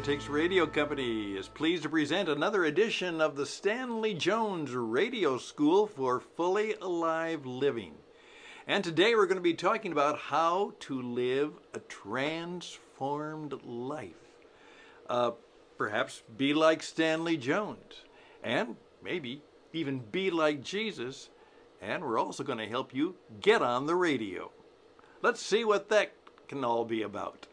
Politics Radio Company is pleased to present another edition of the Stanley Jones Radio School for Fully Alive Living. And today we're going to be talking about how to live a transformed life. Perhaps be like Stanley Jones, and maybe even be like Jesus. And we're also going to help you get on the radio. Let's see what that can all be about.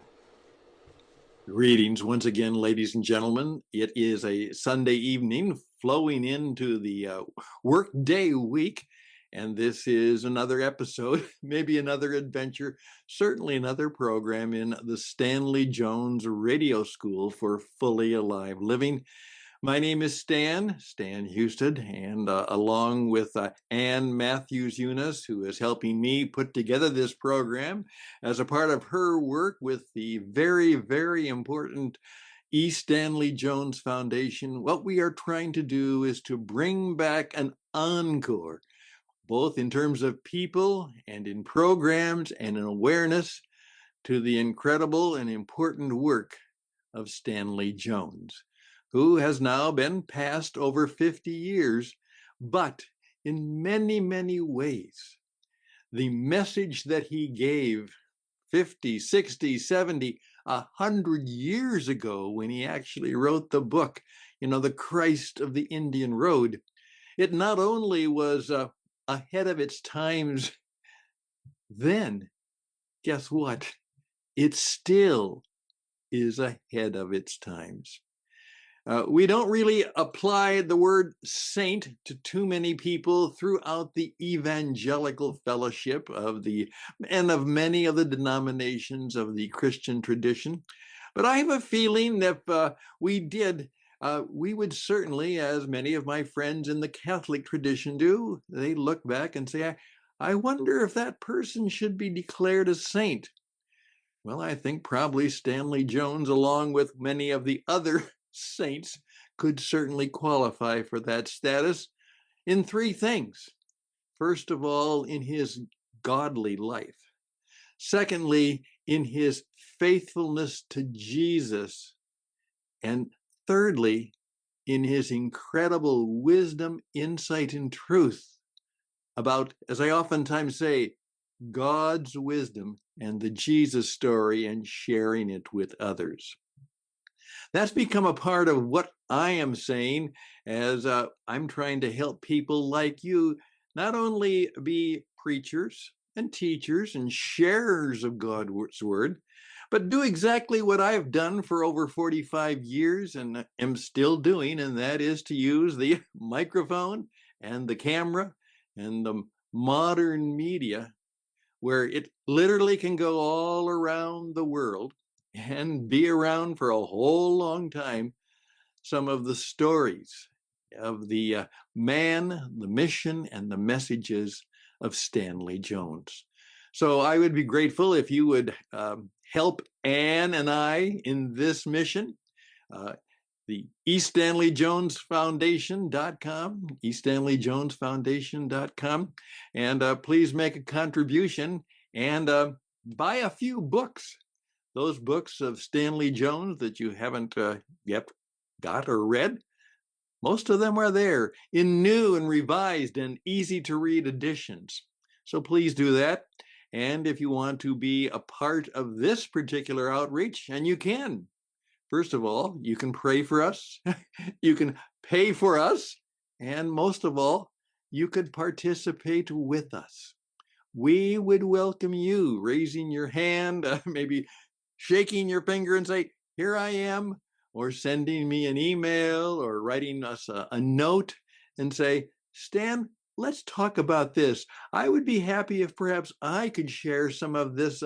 Greetings once again, ladies and gentlemen. It is a Sunday evening flowing into the workday week, and this is another episode, maybe another adventure, certainly another program in the Stanley Jones Radio School for Fully Alive Living. My name is Stan Houston, and along with Ann Matthews-Eunice, who is helping me put together this program as a part of her work with the very, very important E. Stanley Jones Foundation. What we are trying to do is to bring back an encore, both in terms of people and in programs and in awareness, to the incredible and important work of Stanley Jones, who has now been passed over 50 years, but in many, many ways, the message that he gave 50, 60, 70, 100 years ago when he actually wrote the book, The Christ of the Indian Road, it not only was ahead of its times then, guess what? It still is ahead of its times. We don't really apply the word saint to too many people throughout the evangelical fellowship of many of the denominations of the Christian tradition. But I have a feeling that if we did, we would certainly, as many of my friends in the Catholic tradition do, they look back and say, I wonder if that person should be declared a saint. Well, I think probably Stanley Jones, along with many of the other saints, could certainly qualify for that status in three things. First of all, in his godly life. Secondly, in his faithfulness to Jesus. And thirdly, in his incredible wisdom, insight, and truth about, as I oftentimes say, God's wisdom and the Jesus story and sharing it with others. That's become a part of what I am saying as I'm trying to help people like you not only be preachers and teachers and sharers of God's word, but do exactly what I've done for over 45 years and am still doing, and that is to use the microphone and the camera and the modern media where it literally can go all around the world and be around for a whole long time, some of the stories of the man, the mission, and the messages of Stanley Jones. So I would be grateful if you would help Ann and I in this mission. The eStanleyJonesFoundation.com, eStanleyJonesFoundation.com, and please make a contribution and buy a few books. Those books of Stanley Jones that you haven't yet got or read, most of them are there in new and revised and easy to read editions. So please do that. And if you want to be a part of this particular outreach, and you can, first of all, you can pray for us, you can pay for us, and most of all, you could participate with us. We would welcome you raising your hand, maybe shaking your finger and say, here I am, or sending me an email or writing us a note and say, Stan, let's talk about this. I would be happy if perhaps I could share some of this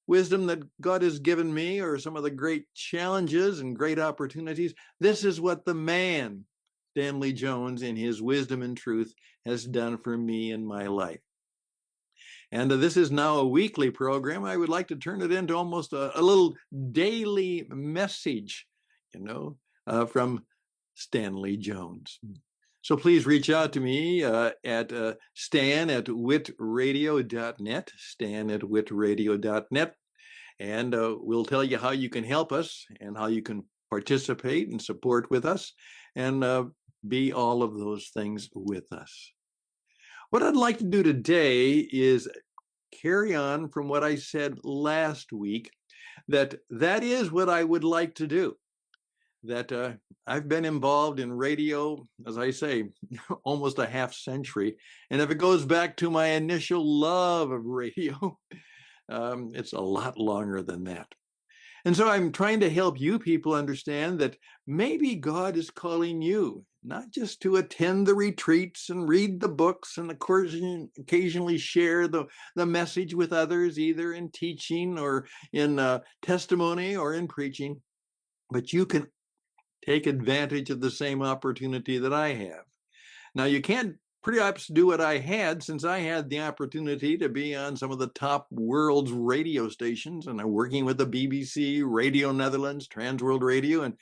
wisdom that God has given me or some of the great challenges and great opportunities. This is what the man, Stanley Jones, in his wisdom and truth has done for me in my life. And this is now a weekly program. I would like to turn it into almost a little daily message, from Stanley Jones. So please reach out to me at stan@witradio.net, stan@witradio.net, and we'll tell you how you can help us and how you can participate and support with us and be all of those things with us. What I'd like to do today is carry on from what I said last week, that is what I would like to do. That I've been involved in radio, as I say, almost a half century. And if it goes back to my initial love of radio, it's a lot longer than that. And so I'm trying to help you people understand that maybe God is calling you not just to attend the retreats and read the books and, of course, occasionally share the message with others, either in teaching or in testimony or in preaching, but you can take advantage of the same opportunity that I have. Now, you can't pretty much do what I had, since I had the opportunity to be on some of the top world's radio stations, and I'm working with the BBC, Radio Netherlands, Transworld Radio, and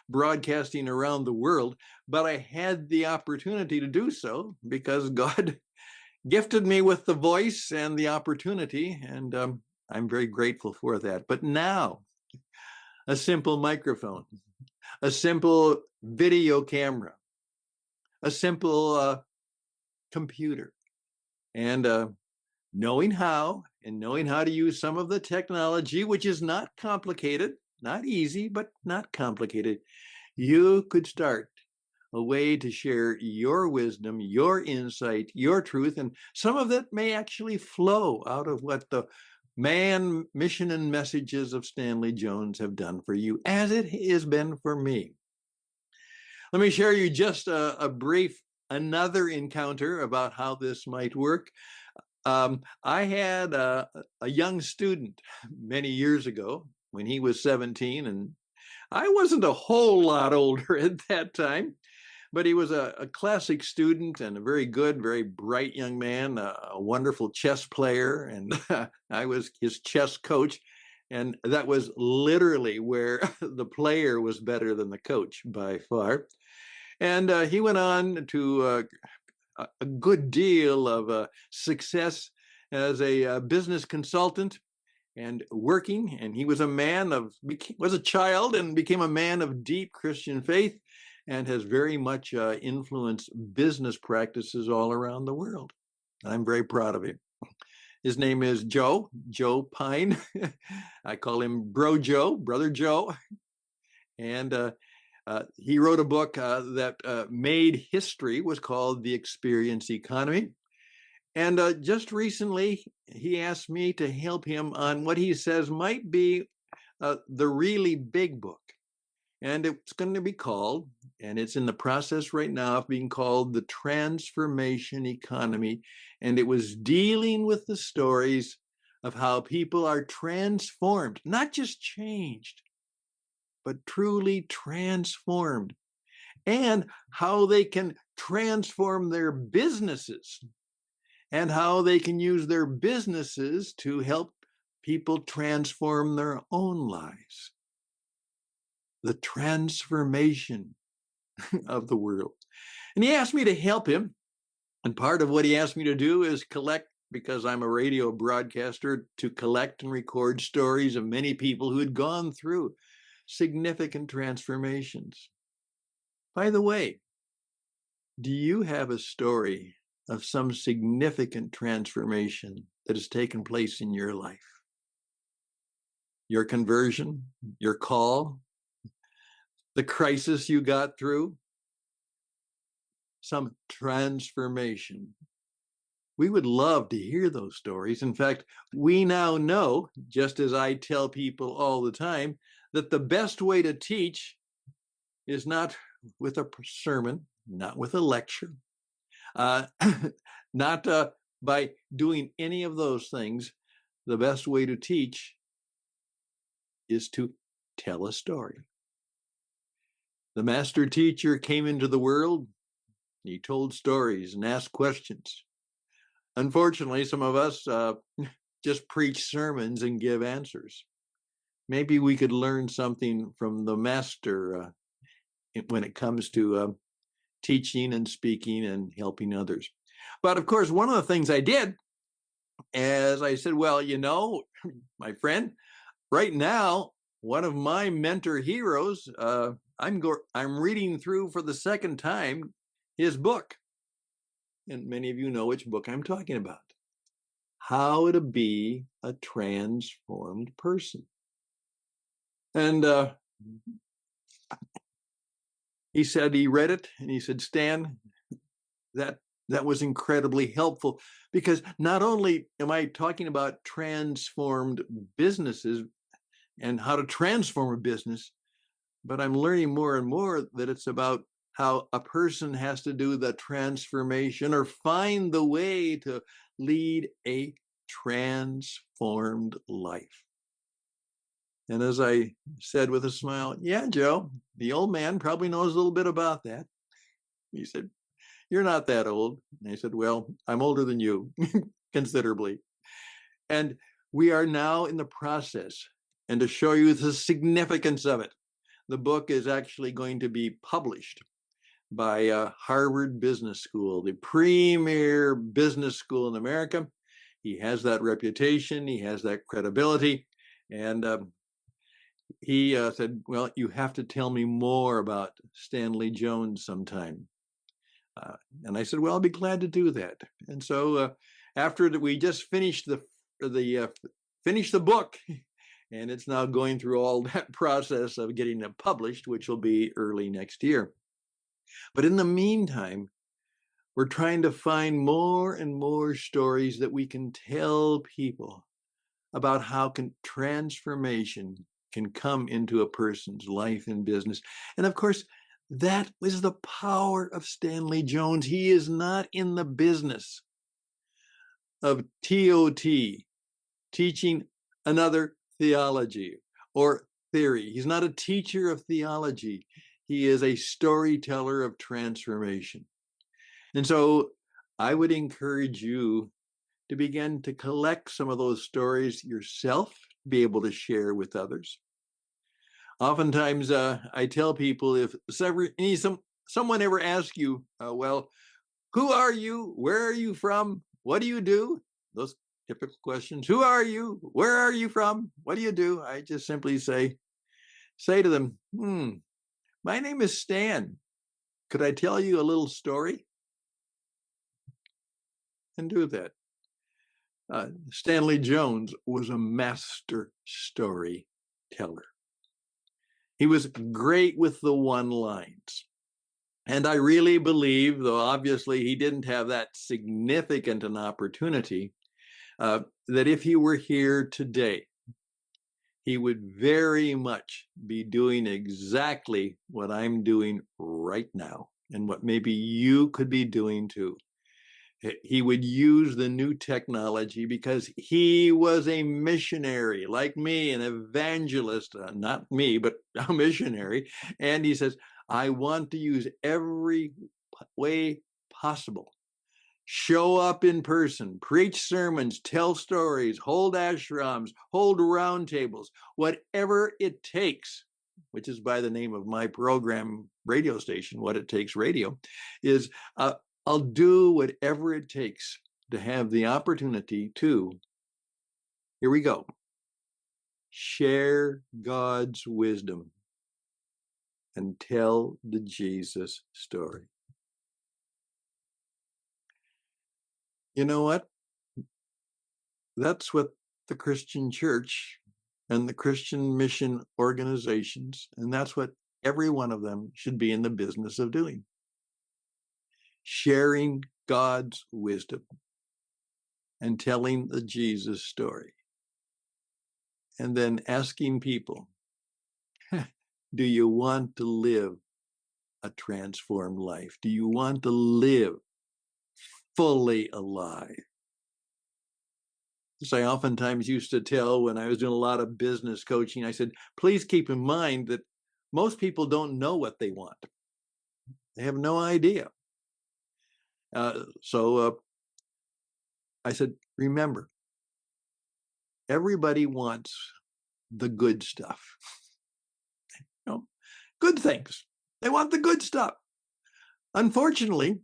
broadcasting around the world. But I had the opportunity to do so because God gifted me with the voice and the opportunity, and I'm very grateful for that. But now, a simple microphone, a simple video camera, a simple computer, and knowing how to use some of the technology, which is not complicated, not easy, but not complicated, you could start a way to share your wisdom, your insight, your truth, and some of that may actually flow out of what the mission and messages of Stanley Jones have done for you, as it has been for me. Let me share you just a brief another encounter about how this might work. I had a young student many years ago when he was 17, and I wasn't a whole lot older at that time, but he was a classic student and a very good, very bright young man, a wonderful chess player, and I was his chess coach. And that was literally where the player was better than the coach by far. And he went on to a good deal of success as a business consultant and working. And he was was a child and became a man of deep Christian faith, and has very much influenced business practices all around the world. I'm very proud of him. His name is Joe Pine. I call him Bro Joe, Brother Joe. And he wrote a book that made history, was called The Experience Economy. And just recently, he asked me to help him on what he says might be the really big book. And it's going to be called, and it's in the process right now of being called, The Transformation Economy. And it was dealing with the stories of how people are transformed, not just changed, but truly transformed, and how they can transform their businesses, and how they can use their businesses to help people transform their own lives. The transformation of the world. And he asked me to help him. And part of what he asked me to do is collect, because I'm a radio broadcaster, to collect and record stories of many people who had gone through significant transformations. By the way, do you have a story of some significant transformation that has taken place in your life? Your conversion, your call, the crisis you got through, some transformation. We would love to hear those stories. In fact, we now know, just as I tell people all the time, that the best way to teach is not with a sermon, not with a lecture, not by doing any of those things. The best way to teach is to tell a story. The master teacher came into the world. He told stories and asked questions. Unfortunately, some of us just preach sermons and give answers. Maybe we could learn something from the master when it comes to teaching and speaking and helping others. But of course, one of the things I did, as I said, well, my friend, right now one of my mentor heroes. I'm reading through for the second time his book, and many of you know which book I'm talking about. How to Be a Transformed Person. And he said he read it, and he said, Stan, that was incredibly helpful, because not only am I talking about transformed businesses and how to transform a business, but I'm learning more and more that it's about how a person has to do the transformation or find the way to lead a transformed life. And as I said with a smile, yeah, Joe, the old man probably knows a little bit about that. He said, you're not that old. And I said, well, I'm older than you considerably. And we are now in the process. And to show you the significance of it, the book is actually going to be published by Harvard Business School, the premier business school in America. He has that reputation. He has that credibility. And he said, well, you have to tell me more about Stanley Jones sometime. And I said, well, I'll be glad to do that. And so after we just finished the book, and it's now going through all that process of getting it published, which will be early next year. But in the meantime, we're trying to find more and more stories that we can tell people about how transformation can come into a person's life and business. And of course, that was the power of Stanley Jones. He is not in the business of TOT, teaching another theology or theory. He's not a teacher of theology. He is a storyteller of transformation. And so I would encourage you to begin to collect some of those stories yourself, be able to share with others. Oftentimes, I tell people, if someone ever asks you, well, who are you? Where are you from? What do you do? Those typical questions. Who are you? Where are you from? What do you do? I just simply say to them, my name is Stan. Could I tell you a little story? And do that. Stanley Jones was a master storyteller. He was great with the one-liners. And I really believe, though obviously he didn't have that significant an opportunity, that if he were here today, he would very much be doing exactly what I'm doing right now, and what maybe you could be doing too. He would use the new technology because he was a missionary like me, an evangelist, not me, but a missionary. And he says, I want to use every way possible. Show up in person, preach sermons, tell stories, hold ashrams, hold roundtables, whatever it takes, which is by the name of my program radio station, What It Takes Radio, is I'll do whatever it takes to have the opportunity to, here we go, share God's wisdom and tell the Jesus story. You know what? That's what the Christian church and the Christian mission organizations, and that's what every one of them should be in the business of doing. Sharing God's wisdom and telling the Jesus story. And then asking people, do you want to live a transformed life? Do you want to live fully alive? As I oftentimes used to tell when I was doing a lot of business coaching, I said, please keep in mind that most people don't know what they want. They have no idea. So I said, remember, everybody wants the good stuff. Good things. They want the good stuff. Unfortunately,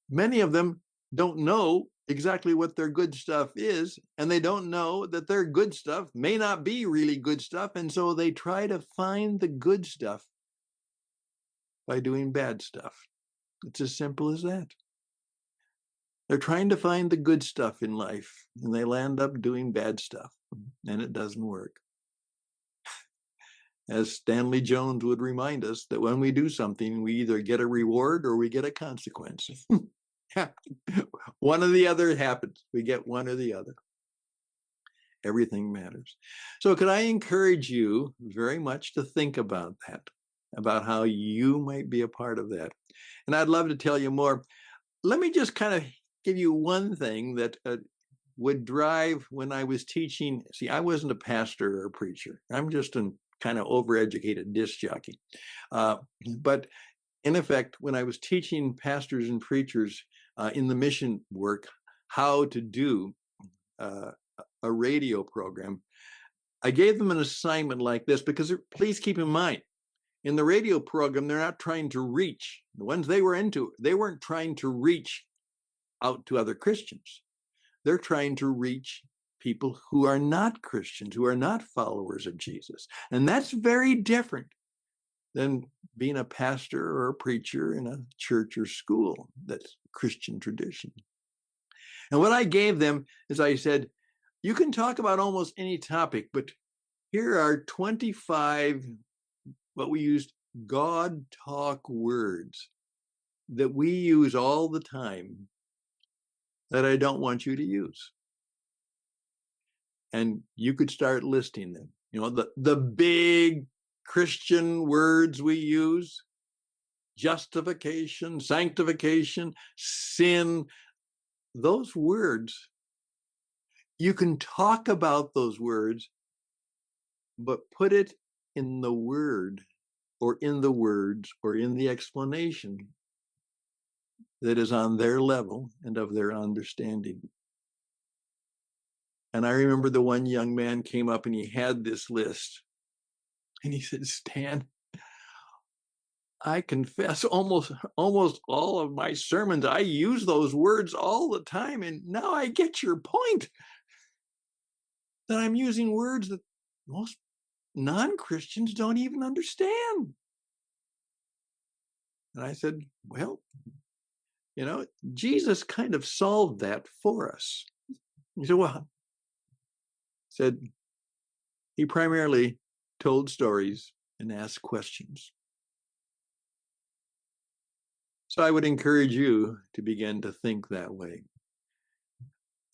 many of them don't know exactly what their good stuff is, and they don't know that their good stuff may not be really good stuff, and so they try to find the good stuff by doing bad stuff. It's as simple as that. They're trying to find the good stuff in life, and they land up doing bad stuff, and it doesn't work. As Stanley Jones would remind us, that when we do something, we either get a reward or we get a consequence. One or the other happens. We get one or the other. Everything matters. So could I encourage you very much to think about that, about how you might be a part of that. And I'd love to tell you more. Let me just kind of give you one thing that would drive when I was teaching. See, I wasn't a pastor or a preacher. I'm just a kind of overeducated disc jockey. But in effect, when I was teaching pastors and preachers in the mission work how to do a radio program, I gave them an assignment like this, because please keep in mind, in the radio program, they're not trying to reach, the ones they were into, they weren't trying to reach out to other Christians. They're trying to reach people who are not Christians, who are not followers of Jesus. And that's very different than being a pastor or a preacher in a church or school that's Christian tradition. And what I gave them is I said, you can talk about almost any topic, but here are 25, what we used, God talk words that we use all the time that I don't want you to use. And you could start listing them. You know, the big Christian words we use: justification, sanctification, sin. Those words, you can talk about those words, but put it in the word, or in the words, or in the explanation that is on their level and of their understanding. And I remember the one young man came up and he had this list. And he said, Stan, I confess almost all of my sermons, I use those words all the time. And now I get your point, that I'm using words that most non-Christians don't even understand. And I said, well, you know, Jesus kind of solved that for us. He said, well, said he primarily told stories and asked questions. So I would encourage you to begin to think that way.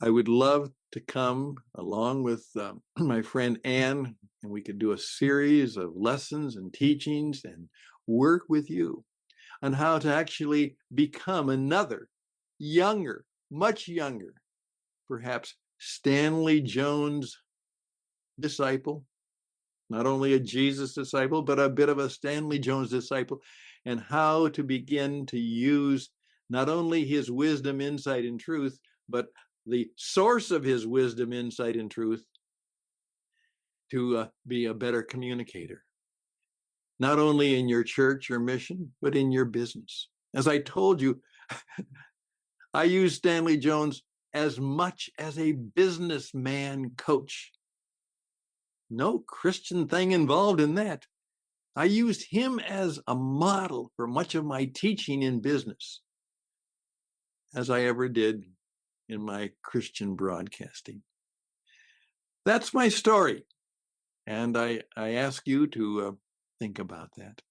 I would love to come along with my friend Ann, and we could do a series of lessons and teachings and work with you on how to actually become another younger, much younger, perhaps Stanley Jones disciple, not only a Jesus disciple, but a bit of a Stanley Jones disciple, and how to begin to use not only his wisdom, insight, and truth, but the source of his wisdom, insight, and truth to be a better communicator, not only in your church or mission, but in your business. As I told you, I use Stanley Jones as much as a businessman coach. No Christian thing involved in that. I used him as a model for much of my teaching in business, as I ever did in my Christian broadcasting. That's my story. And I ask you to think about that.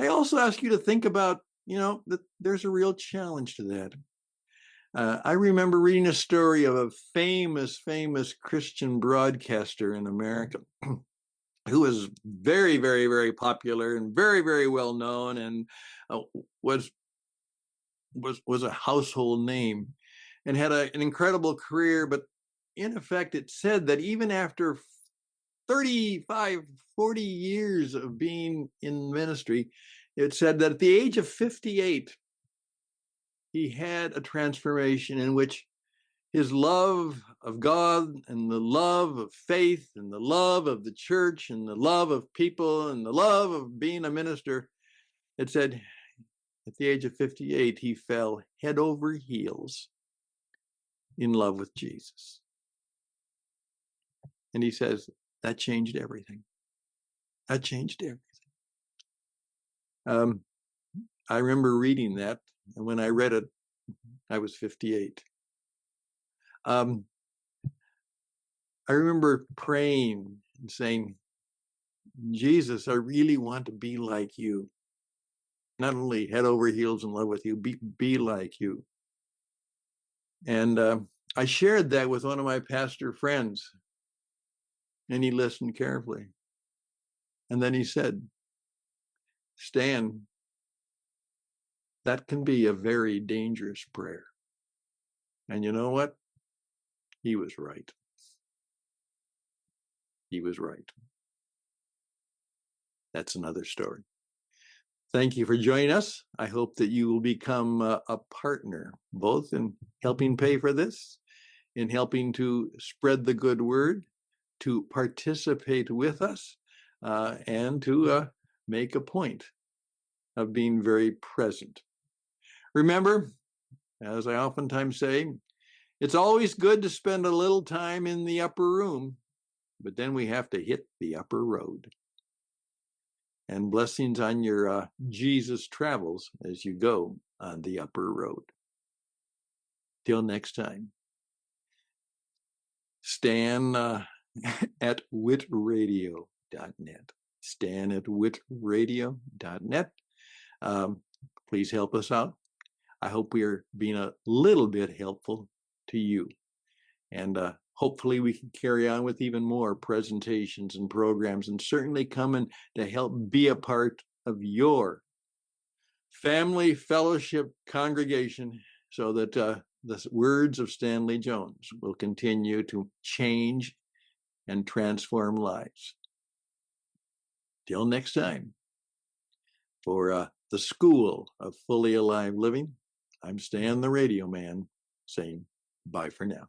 I also ask you to think about, that there's a real challenge to that. I remember reading a story of a famous Christian broadcaster in America who was very, very, very popular and very, very well known, and was a household name and had an incredible career. But in effect, it said that even after 35, 40 years of being in ministry, it said that at the age of 58, he had a transformation in which his love of God and the love of faith and the love of the church and the love of people and the love of being a minister, it said at the age of 58, he fell head over heels in love with Jesus. And he says, that changed everything. That changed everything. I remember reading that, and when I read it, I was 58. I remember praying and saying, Jesus, I really want to be like you. Not only head over heels in love with you, be like you. And I shared that with one of my pastor friends, and he listened carefully. And then he said, Stan, that can be a very dangerous prayer. And you know what? He was right. He was right. That's another story. Thank you for joining us. I hope that you will become a partner, both in helping pay for this, in helping to spread the good word, to participate with us, and to make a point of being very present. Remember, as I oftentimes say, it's always good to spend a little time in the upper room, but then we have to hit the upper road. And blessings on your Jesus travels as you go on the upper road. Till next time. Stan at witradio.net. Stan at witradio.net. Please help us out. I hope we are being a little bit helpful to you. And hopefully we can carry on with even more presentations and programs, and certainly coming to help be a part of your family, fellowship, congregation, so that the words of Stanley Jones will continue to change and transform lives. Till next time, for the School of Fully Alive Living, I'm Stan the Radio Man, saying bye for now.